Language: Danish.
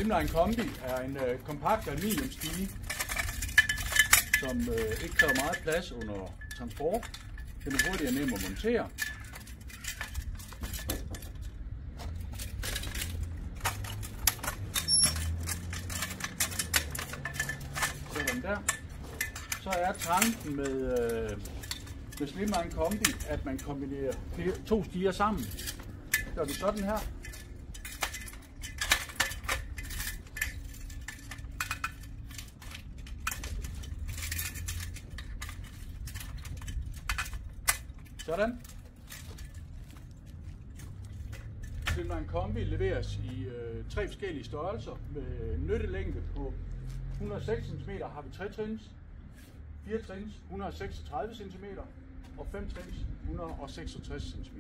Slimline Kombi er en kompakt aluminiumstige, som ikke kræver meget plads under transport. Den er hurtigt og nem at montere. Sådan der. Så er tanken med Slimline Kombi, at man kombinerer to stiger sammen. Gør vi sådan her. Sådan. Slimline Kombi leveres i 3 forskellige størrelser med nyttelængde på 106 cm har vi 3 trins, 4 trins 136 cm og 5 trins 166 cm.